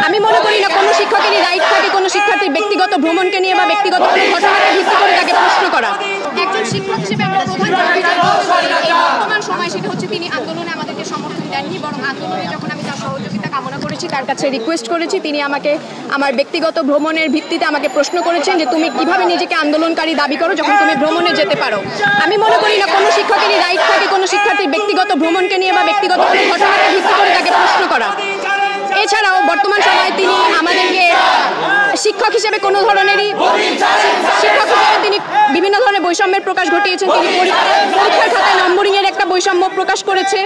আমি মনে করি না কোনো শিক্ষকেরই রাইট থাকে কোনো শিক্ষার্থীর ব্যক্তিগত ভ্রমণকে নিয়ে বা ব্যক্তিগত কোনো ঘটনাকে ভিত্তি করে তাকে প্রশ্ন করা। একজন শিক্ষক হিসেবে আমরা বর্তমান সময় সেটা হচ্ছে তিনি আন্দোলনে আমাদেরকে সমর্থন দেননি, বরং আন্দোলনে যখন আমি তার সহযোগিতা কামনা করেছি, তার কাছে রিকোয়েস্ট করেছি, তিনি আমাকে আমার ব্যক্তিগত ভ্রমণের ভিত্তিতে আমাকে প্রশ্ন করেছেন যে তুমি কিভাবে নিজেকে আন্দোলনকারী দাবি করো যখন তুমি ভ্রমণে যেতে পারো। আমি মনে করি না কোনো শিক্ষকেরই রাইট থাকে কোনো শিক্ষার্থীর ব্যক্তিগত ভ্রমণকে নিয়ে বা ব্যক্তিগত কোনো ঘটনাকে ভিত্তি করে তাকে প্রশ্ন করা। এছাড়াও বর্তমান সময়ে তিনি আমাদেরকে শিক্ষক হিসেবে কোনো ধরনেরই শিক্ষক হিসেবে তিনি বিভিন্ন ধরনের বৈষম্যের প্রকাশ ঘটিয়েছেন। তিনি পরীক্ষার খাতায় নম্বরিংয়ের একটা বৈষম্য প্রকাশ করেছে,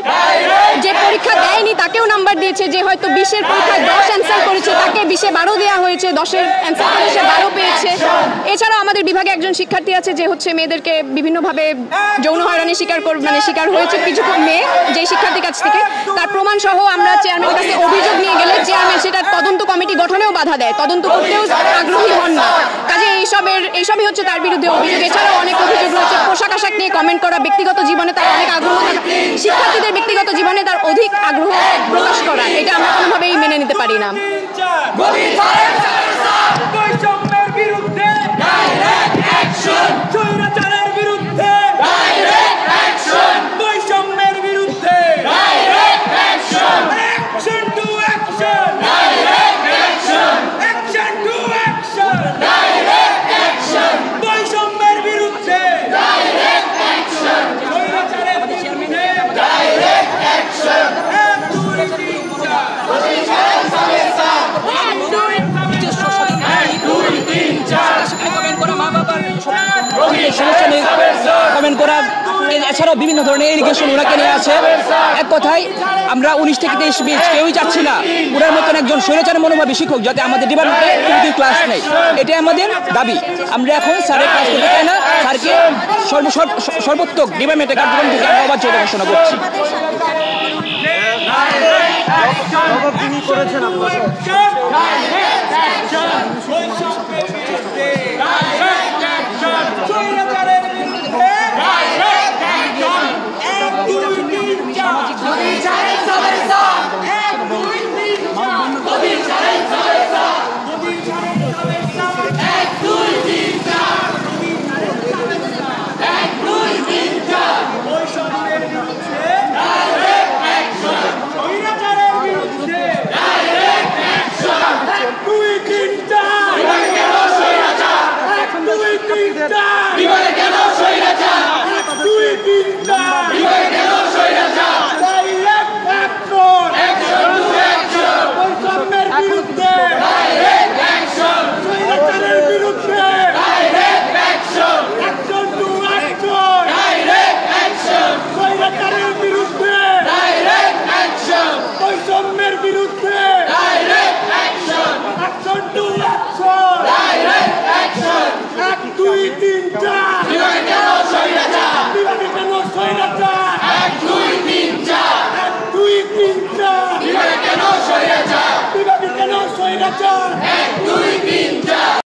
যে পরীক্ষা দেয়নি তাকেও নাম্বার দিয়েছে, যে হয়তো 20-এর পরীক্ষায় 10 অ্যান্সার করেছে তাকে 20-এ 12 দেওয়া হয়েছে, 10-এর অ্যান্সার করে সে 12 পেয়েছে। এছাড়াও আমাদের বিভাগে একজন শিক্ষার্থী আছে যে হচ্ছে মেয়েদেরকে বিভিন্নভাবে যৌন হয়রানি শিকার হয়েছে কিছু মেয়ে, যে শিক্ষার্থীর কাছ থেকে তার প্রমাণ সহ আমরা চেয়ারম্যানের কাছে অভিযোগ নিয়ে গেলে চেয়ারম্যান সেটার তদন্ত কমিটি গঠনেও বাধা দেয়, তদন্ত করতেও আগ্রহী হন না। কাজে এইসবই হচ্ছে তার বিরুদ্ধে অভিযোগ। এছাড়াও অনেক অভিযোগ রয়েছে পোশাক আশাক নিয়ে কমেন্ট করা, ব্যক্তিগত জীবনে তার অনেক আগ্রহ, শিক্ষার্থীদের ব্যক্তিগত জীবনে তার অধিক আগ্রহ প্রকাশ করা, এটা আমরা কোনোভাবেই মেনে নিতে পারি না। কমেন্ট করা, এছাড়াও বিভিন্ন ধরনের এলিগেশন ওনাকে নিয়ে আছে। এক কথায় আমরা 19 থেকে 23 ব্যাচ কেউই চাচ্ছি না ওনার মতন একজন স্বৈরাচারের মনোভাবী শিক্ষক যাতে আমাদের ডিপার্টমেন্টে ক্লাস নেই, এটাই আমাদের দাবি। আমরা এখন স্যারের ক্লাস করতে চাই না, স্যারকে সর্বোত্তক ডিপার্টমেন্টে কার্যক্রম থেকে আমরা অবাধ্য ঘোষণা করছি। Soi da